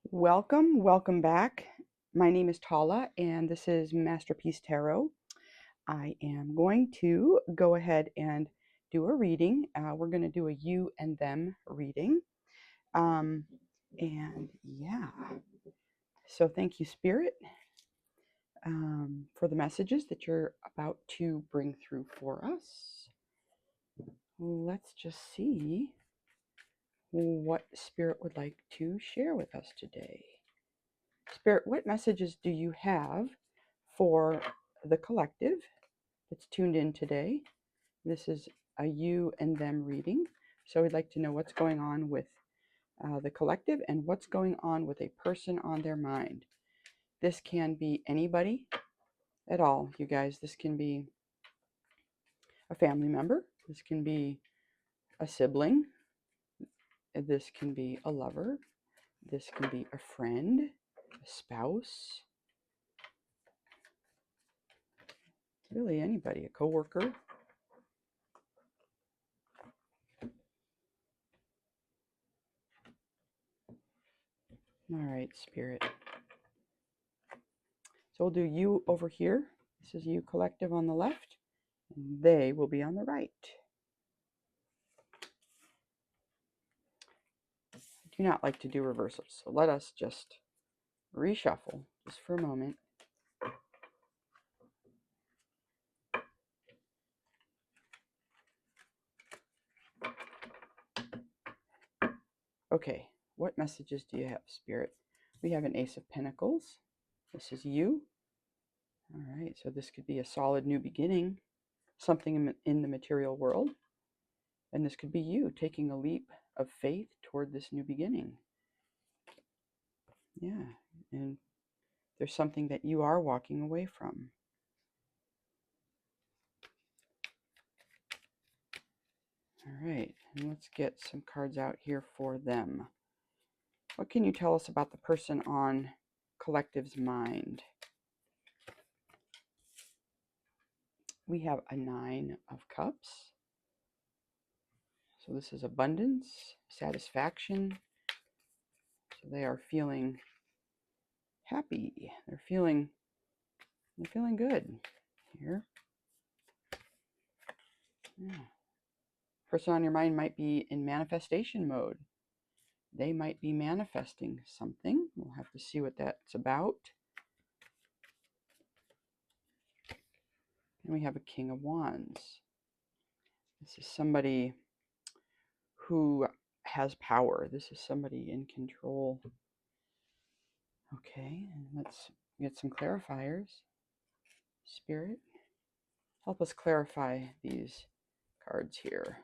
Welcome back. My name is Tala, and this is Masterpiece Tarot. I am going to go ahead and do a reading. We're going to do a you and them reading. Um, and yeah, so thank you, Spirit, for the messages that you're about to bring through for us. Let's just see what Spirit would like to share with us today. Spirit, what messages do you have for the collective that's tuned in today? This is a you and them reading. So we'd like to know what's going on with the collective and what's going on with a person on their mind. This can be anybody at all, you guys. This can be a family member. This can be a sibling. This can be a lover. This can be a friend, a spouse, really anybody, a coworker. All right, Spirit. So we'll do you over here. This is you collective on the left, and they will be on the right. I do not like to do reversals, so let us just reshuffle just for a moment. Okay, what messages do you have, Spirit? We have an Ace of Pentacles. This is you. All right, so this could be a solid new beginning, something in the material world. And this could be you taking a leap of faith toward this new beginning. Yeah, and there's something that you are walking away from. All right, and let's get some cards out here for them. What can you tell us about the person on collective's mind? We have a Nine of Cups. So this is abundance, satisfaction. So they are feeling happy. They're feeling good here. Yeah. Person on your mind might be in manifestation mode. They might be manifesting something. We'll have to see what that's about. And we have a King of Wands. This is somebody who has power. This is somebody in control. Okay, and let's get some clarifiers. Spirit, help us clarify these cards here.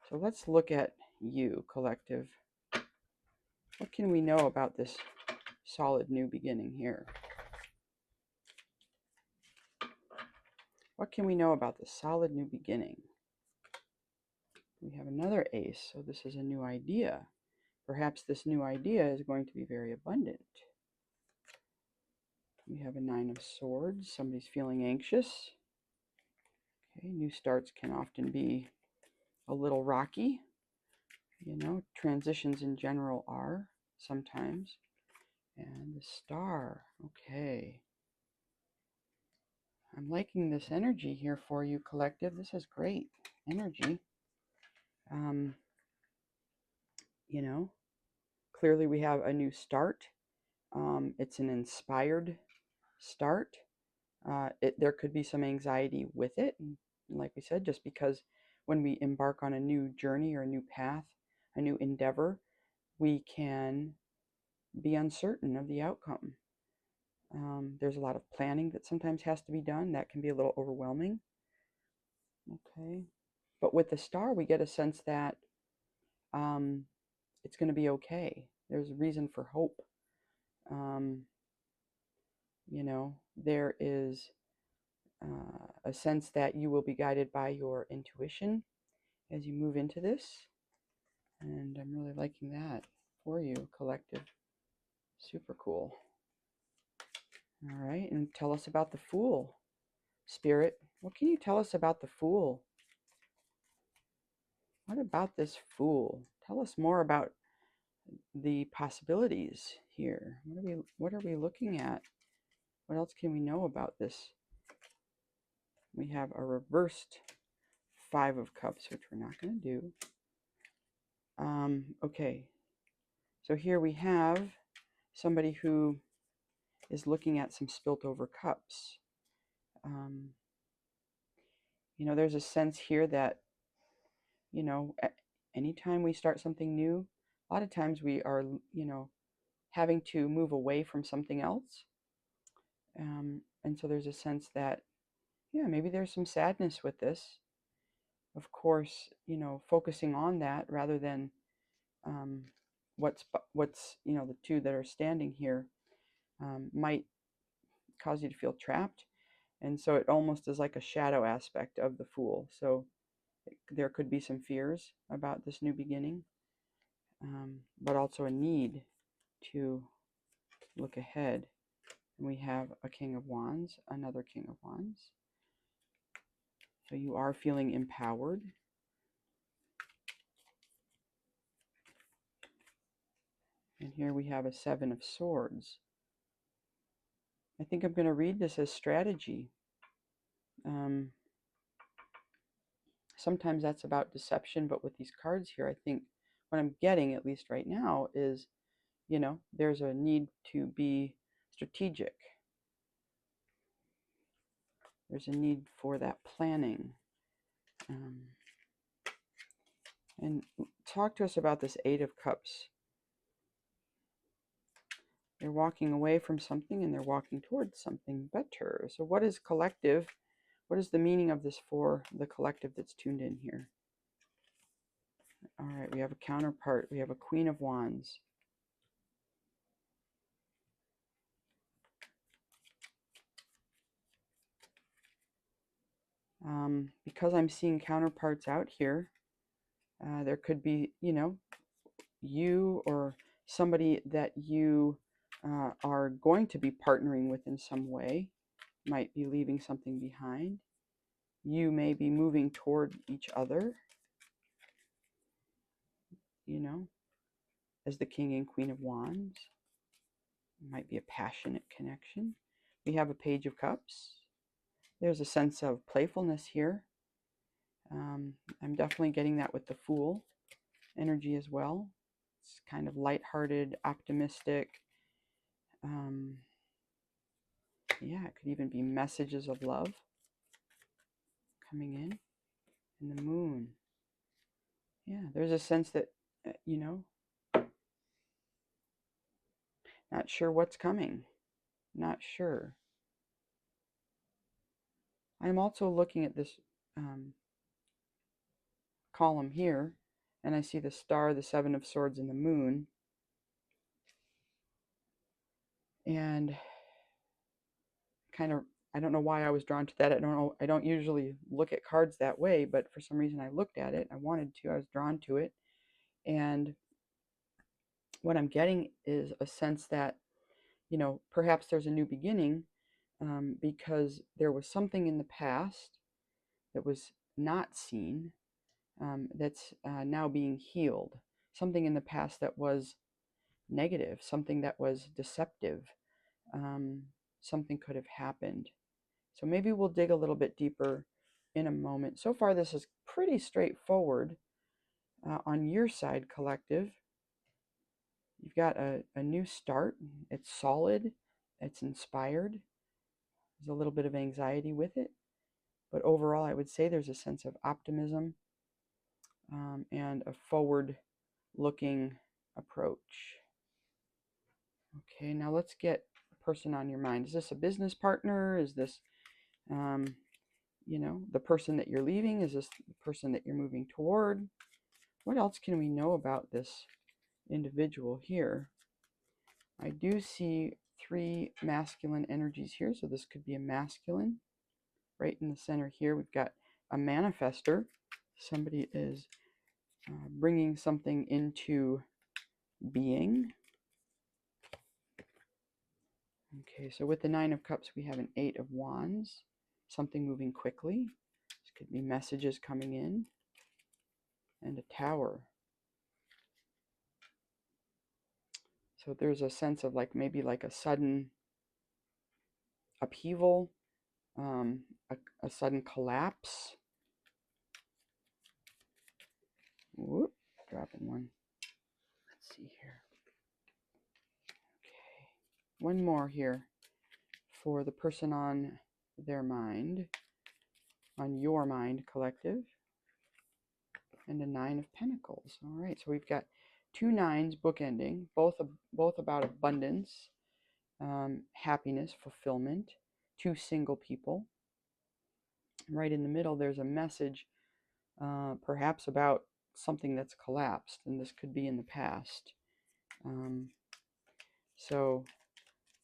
So let's look at you, collective. What can we know about this solid new beginning here? What can we know about this solid new beginning? We have another ace, so this is a new idea. Perhaps this new idea is going to be very abundant. We have a Nine of Swords. Somebody's feeling anxious. Okay, new starts can often be a little rocky. You know, transitions in general are sometimes. And the Star. Okay. I'm liking this energy here for you, collective. This is great energy. You know, clearly we have a new start. It's an inspired start. There could be some anxiety with it. And like we said, just because when we embark on a new journey or a new path, a new endeavor, we can be uncertain of the outcome. There's a lot of planning that sometimes has to be done. That can be a little overwhelming. Okay. But with the Star, we get a sense that it's going to be okay. There's a reason for hope. Um, you know, there is a sense that you will be guided by your intuition as you move into this. And I'm really liking that for you, collective. Super cool. All right, and tell us about the Fool, Spirit. What can you tell us about the Fool? What about this Fool? Tell us more about the possibilities here. What are we looking at? What else can we know about this? We have a reversed Five of Cups, which we're not going to do. Okay, so here we have somebody who is looking at some spilt over cups. You know, there's a sense here that, you know, anytime we start something new, a lot of times we are, you know, having to move away from something else. And so there's a sense that, yeah, maybe there's some sadness with this. Of course, you know, focusing on that rather than what's you know, the two that are standing here might cause you to feel trapped. And so it almost is like a shadow aspect of the Fool. So there could be some fears about this new beginning, but also a need to look ahead. And we have a King of Wands, another King of Wands. So you are feeling empowered. And here we have a Seven of Swords. I think I'm going to read this as strategy. Sometimes that's about deception, but with these cards here, I think what I'm getting, at least right now, is, you know, there's a need to be strategic. There's a need for that planning. And talk to us about this Eight of Cups. They're walking away from something and they're walking towards something better. So what is collective? What is the meaning of this for the collective that's tuned in here? All right, we have a counterpart. We have a Queen of Wands. Because I'm seeing counterparts out here, there could be, you know, you or somebody that you are going to be partnering with in some way might be leaving something behind. You may be moving toward each other, you know, as the King and Queen of Wands. It might be a passionate connection. We have a Page of Cups. There's a sense of playfulness here. I'm definitely getting that with the Fool energy as well. It's kind of lighthearted, optimistic. Yeah, it could even be messages of love coming in. And the Moon. Yeah, there's a sense that, you know, not sure what's coming. Not sure. I'm also looking at this column here, and I see the Star, the Seven of Swords, and the Moon. And kind of, I don't know why I was drawn to that. I don't usually look at cards that way, but for some reason I looked at it. I wanted to. I was drawn to it. And what I'm getting is a sense that, you know, perhaps there's a new beginning, because there was something in the past that was not seen, that's now being healed. Something in the past that was negative, something that was deceptive, something could have happened. So maybe we'll dig a little bit deeper in a moment. So far, this is pretty straightforward. On your side, collective, you've got a new start. It's solid. It's inspired. There's a little bit of anxiety with it. But overall, I would say there's a sense of optimism, and a forward-looking approach. Okay, now let's get a person on your mind. Is this a business partner? Is this, you know, the person that you're leaving? Is this the person that you're moving toward? What else can we know about this individual here? I do see three masculine energies here, so this could be a masculine. Right in the center here, we've got a manifester. Somebody is bringing something into being. Okay, so with the Nine of Cups, we have an Eight of Wands, something moving quickly. This could be messages coming in, and a Tower. So there's a sense of like maybe like a sudden upheaval, a sudden collapse. Whoop, dropping one. Let's see here. Okay, one more here for the person on their mind, on your mind, collective, and a 9 of Pentacles. All right, so we've got 2 9s bookending, both about abundance, happiness, fulfillment. 2 single people. Right in the middle, there's a message, perhaps about something that's collapsed, and this could be in the past. So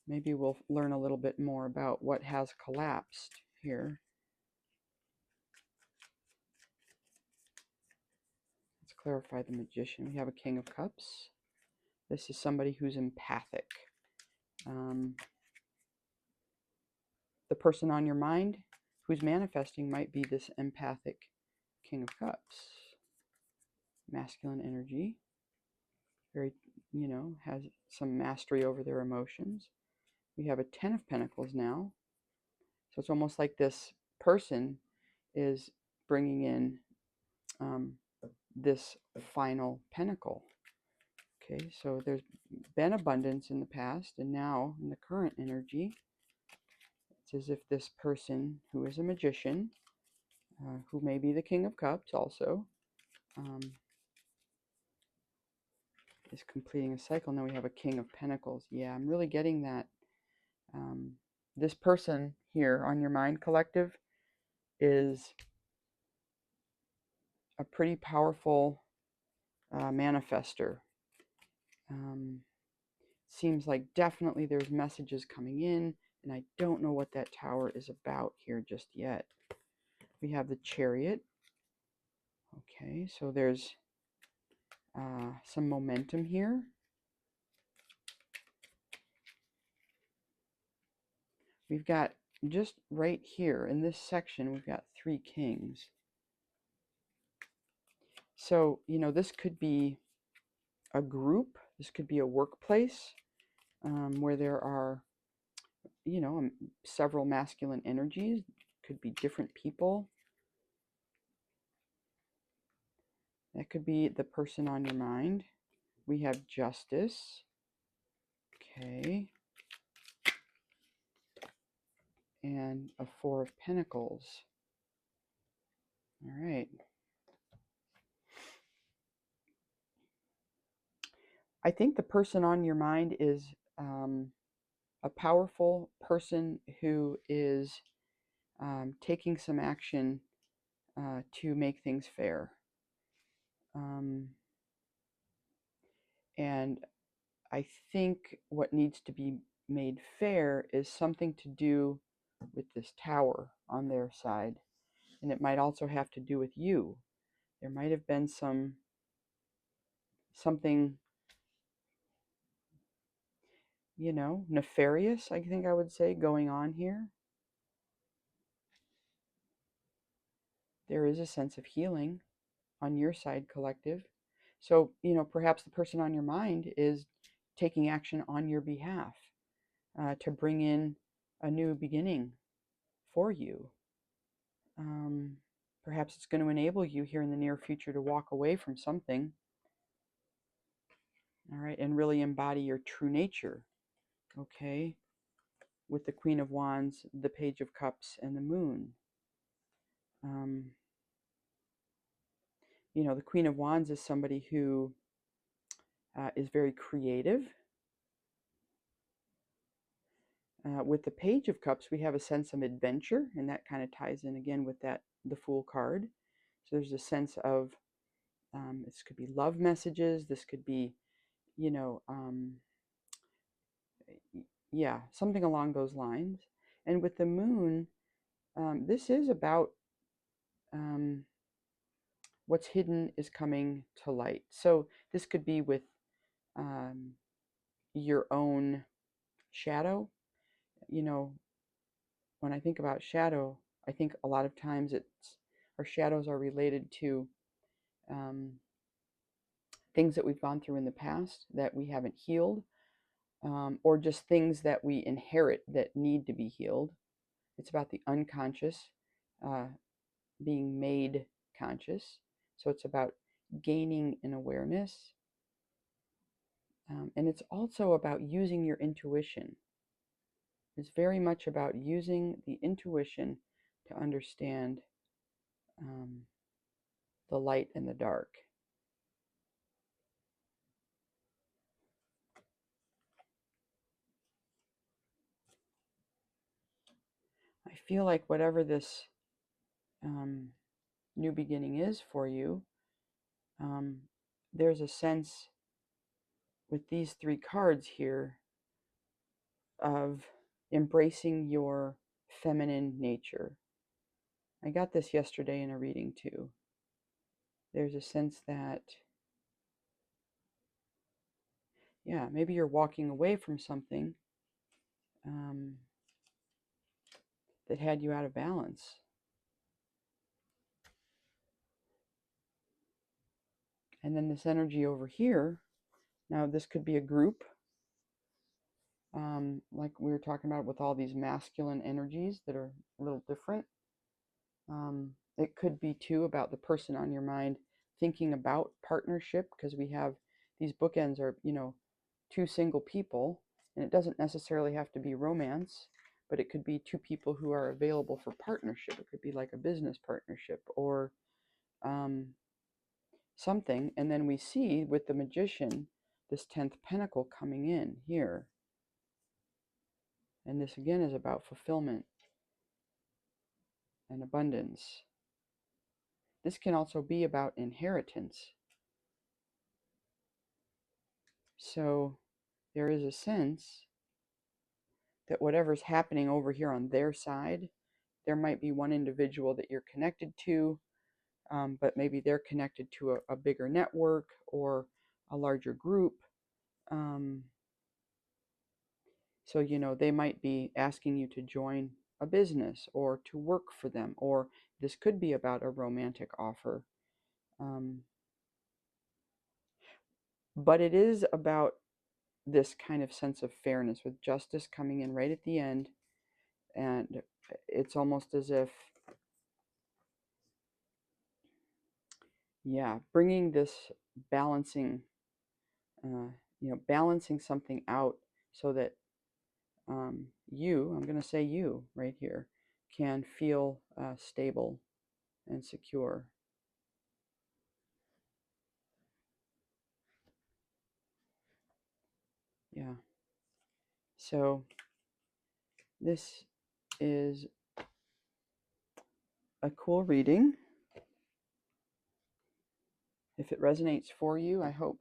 maybe we'll learn a little bit more about what has collapsed here. Let's clarify the Magician. We have a King of Cups. This is somebody who's empathic. The person on your mind who's manifesting might be this empathic King of Cups. Masculine energy. Very, has some mastery over their emotions. We have a 10 of Pentacles now. So it's almost like this person is bringing in this final pentacle. Okay, so there's been abundance in the past, and now in the current energy, it's as if this person who is a magician, who may be the King of Cups also, is completing a cycle. Now we have a King of Pentacles. Yeah, I'm really getting that. This person here on your mind, collective, is a pretty powerful manifester. Seems like definitely there's messages coming in, and I don't know what that tower is about here just yet. We have the Chariot. Okay, so there's some momentum here. We've got just right here in this section, we've got 3 kings. So, this could be a group. This could be a workplace where there are, several masculine energies. Could be different people. That could be the person on your mind. We have Justice. Okay. And a 4 of Pentacles. All right. I think the person on your mind is a powerful person who is taking some action to make things fair. And I think what needs to be made fair is something to do with this tower on their side. And it might also have to do with you. There might have been something, nefarious, I think I would say, going on here. There is a sense of healing on your side, collective. So, perhaps the person on your mind is taking action on your behalf to bring in a new beginning for you. Perhaps it's going to enable you here in the near future to walk away from something, all right, and really embody your true nature, okay, with the Queen of Wands, the Page of Cups, and the Moon. The Queen of Wands is somebody who is very creative. With the Page of Cups, we have a sense of adventure, and that kind of ties in again with the Fool card. So there's a sense of, this could be love messages, this could be, yeah, something along those lines. And with the Moon, this is about what's hidden is coming to light. So this could be with your own shadow. When I think about shadow, I think a lot of times our shadows are related to things that we've gone through in the past that we haven't healed, or just things that we inherit that need to be healed. It's about the unconscious being made conscious. So it's about gaining an awareness. And it's also about using your intuition. It's very much about using the intuition to understand the light and the dark. I feel like whatever this new beginning is for you, there's a sense with these 3 cards here of embracing your feminine nature. I got this yesterday in a reading too. There's a sense that, yeah, maybe you're walking away from something that had you out of balance. And then this energy over here, now this could be a group, like we were talking about with all these masculine energies that are a little different. It could be too about the person on your mind thinking about partnership, because we have these bookends are, 2 single people, and it doesn't necessarily have to be romance, but it could be 2 people who are available for partnership. It could be like a business partnership or something. And then we see with the Magician this 10th pentacle coming in here. And this again is about fulfillment and abundance. This can also be about inheritance. So there is a sense that whatever's happening over here on their side, there might be one individual that you're connected to, but maybe they're connected to a bigger network or a larger group. So, they might be asking you to join a business or to work for them, or this could be about a romantic offer. But it is about this kind of sense of fairness with justice coming in right at the end. And it's almost as if, yeah, bringing this balancing, balancing something out so that I'm going to say you right here, can feel stable and secure. Yeah. So this is a cool reading. If it resonates for you, I hope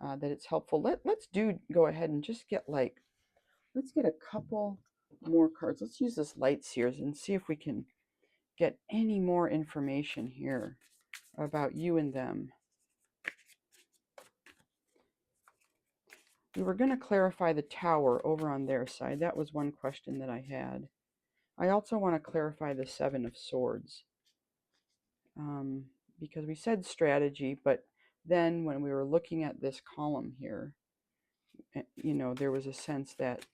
that it's helpful. Let's go ahead and just get let's get a couple more cards. Let's use this Light Seers and see if we can get any more information here about you and them. We were going to clarify the Tower over on their side. That was one question that I had. I also want to clarify the Seven of Swords, because we said strategy, but then when we were looking at this column here, there was a sense that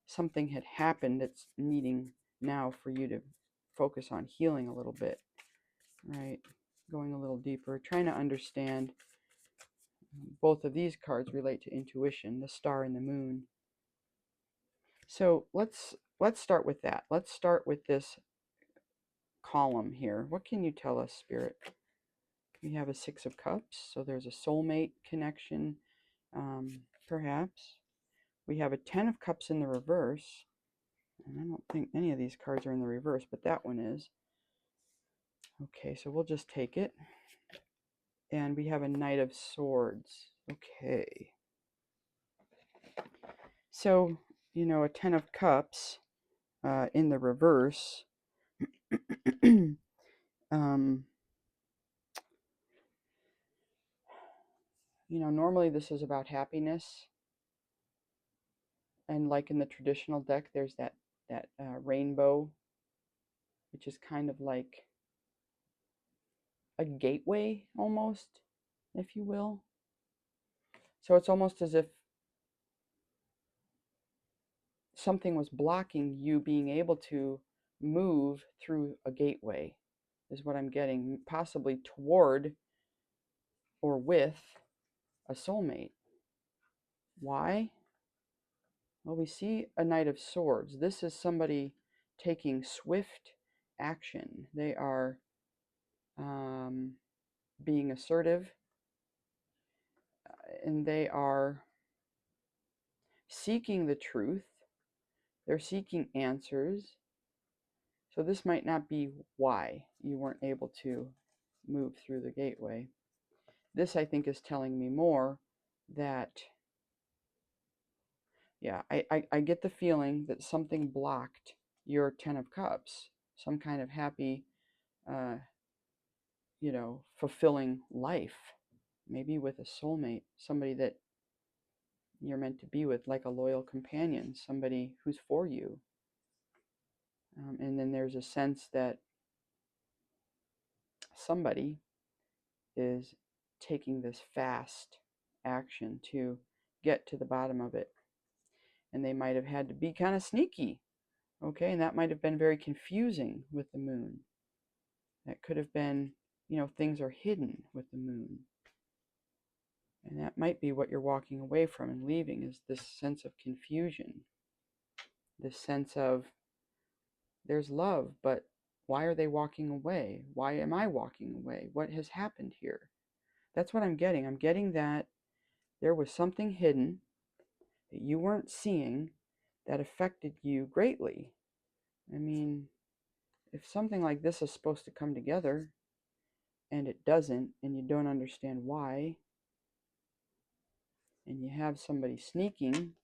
something had happened that's needing now for you to focus on healing a little bit, right? Going a little deeper, trying to understand. Both of these cards relate to intuition, the Star and the Moon. So let's start with that. Let's start with this column here. What can you tell us, Spirit? We have a Six of Cups, so there's a soulmate connection, perhaps. We have a Ten of Cups in the reverse, and I don't think any of these cards are in the reverse, but that one is. Okay, so we'll just take it. And we have a Knight of Swords. Okay. So, a Ten of Cups in the reverse. Normally this is about happiness. And like in the traditional deck, there's that rainbow, which is kind of like a gateway almost, if you will. So it's almost as if something was blocking you being able to move through a gateway, is what I'm getting, possibly toward or with a soulmate. Why? Well, we see a Knight of Swords. This is somebody taking swift action. They are being assertive, and they are seeking the truth. They're seeking answers. So this might not be why you weren't able to move through the gateway. This, I think, is telling me more that, yeah, I get the feeling that something blocked your Ten of Cups, some kind of happy, fulfilling life, maybe with a soulmate, somebody that you're meant to be with, like a loyal companion, somebody who's for you. And then there's a sense that somebody is taking this fast action to get to the bottom of it. And they might have had to be kind of sneaky, okay? And that might have been very confusing with the moon. That could have been, things are hidden with the moon. And that might be what you're walking away from and leaving, is this sense of confusion. This sense of, there's love, but why are they walking away? Why am I walking away? What has happened here? That's what I'm getting. I'm getting that there was something hidden that you weren't seeing that affected you greatly. I mean, if something like this is supposed to come together and it doesn't, and you don't understand why, and you have somebody sneaking.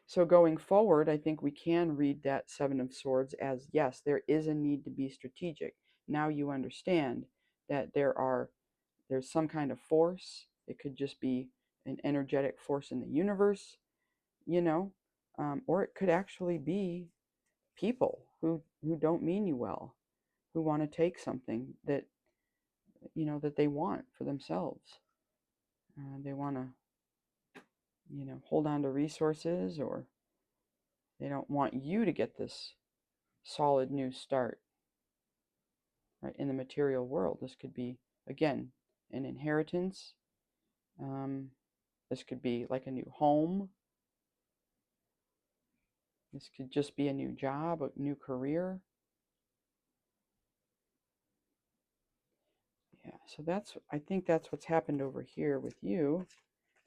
So going forward, I think we can read that Seven of Swords as, yes, there is a need to be strategic. Now you understand that there's some kind of force. It could just be an energetic force in the universe, or it could actually be people who don't mean you well, who want to take something that that they want for themselves. They want to hold on to resources, or they don't want you to get this solid new start, right, in the material world. This could be, again, an inheritance. This could be like a new home. This could just be a new job, a new career. Yeah, so I think that's what's happened over here with you.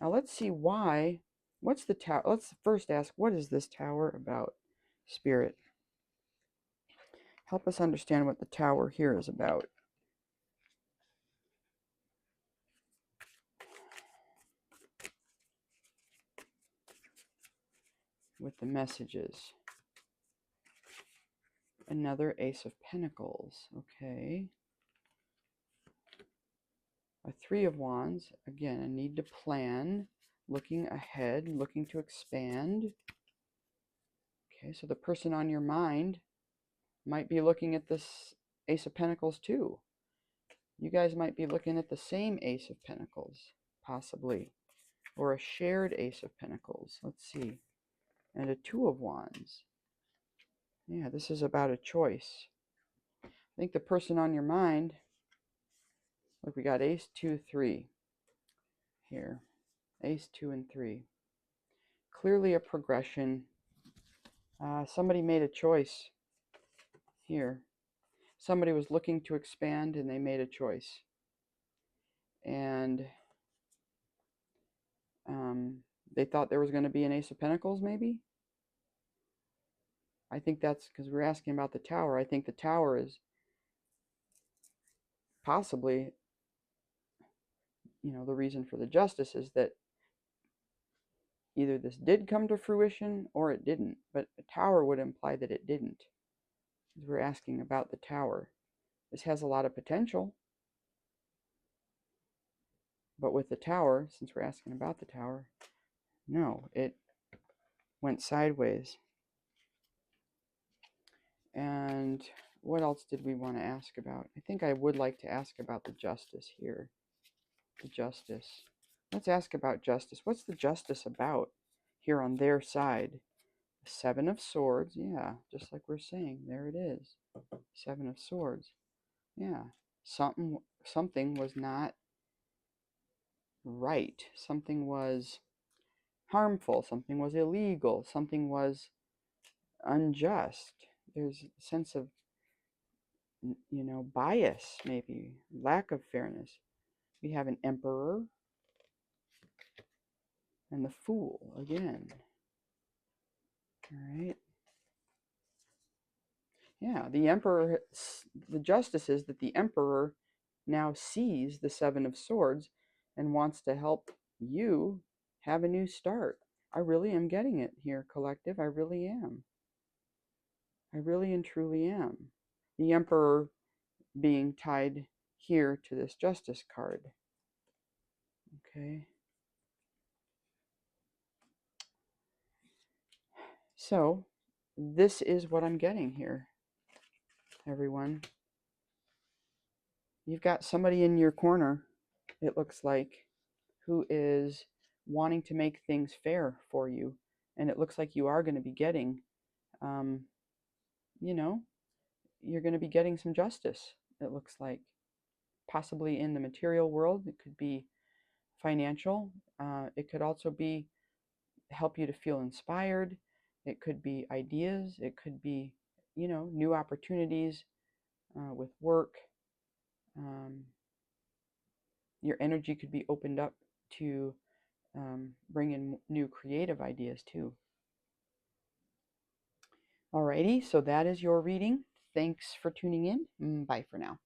Now let's see why. What's the tower? Let's first ask, what is this tower about, Spirit? Help us understand what the tower here is about. With the messages. Another Ace of Pentacles. Okay. A Three of Wands. Again, a need to plan, looking ahead, looking to expand. Okay, so the person on your mind might be looking at this Ace of Pentacles too. You guys might be looking at the same Ace of Pentacles, possibly, or a shared Ace of Pentacles. Let's see. And a Two of Wands. Yeah, this is about a choice. I think the person on your mind, look, we got Ace, 2, 3 here. Ace, 2, and 3. Clearly a progression. Somebody made a choice here. Somebody was looking to expand and they made a choice. And they thought there was going to be an Ace of Pentacles, maybe? I think that's because we're asking about the tower. I think the tower is possibly, the reason for the justice is that either this did come to fruition or it didn't. But a tower would imply that it didn't. Because we're asking about the tower. This has a lot of potential. But with the tower, since we're asking about the tower, no, it went sideways. And what else did we want to ask about? I think I would like to ask about the justice here. The justice. Let's ask about justice. What's the justice about here on their side? Seven of Swords. Yeah, just like we're saying. There it is. Seven of Swords. Yeah. Something was not right. Something was harmful. Something was illegal. Something was unjust. There's a sense of, bias, maybe, lack of fairness. We have an Emperor and the Fool again. All right. Yeah, the Emperor, the justice is that the Emperor now sees the Seven of Swords and wants to help you have a new start. I really am getting it here, collective. I really am. I really and truly am. The Emperor being tied here to this Justice card. Okay. So, this is what I'm getting here, everyone. You've got somebody in your corner, it looks like, who is wanting to make things fair for you. And it looks like you are going to be getting, um, you know, you're going to be getting some justice, it looks like. Possibly in the material world, it could be financial. It could also be help you to feel inspired. It could be ideas. It could be, new opportunities with work. Your energy could be opened up to bring in new creative ideas too. Alrighty, so that is your reading. Thanks for tuning in. Bye for now.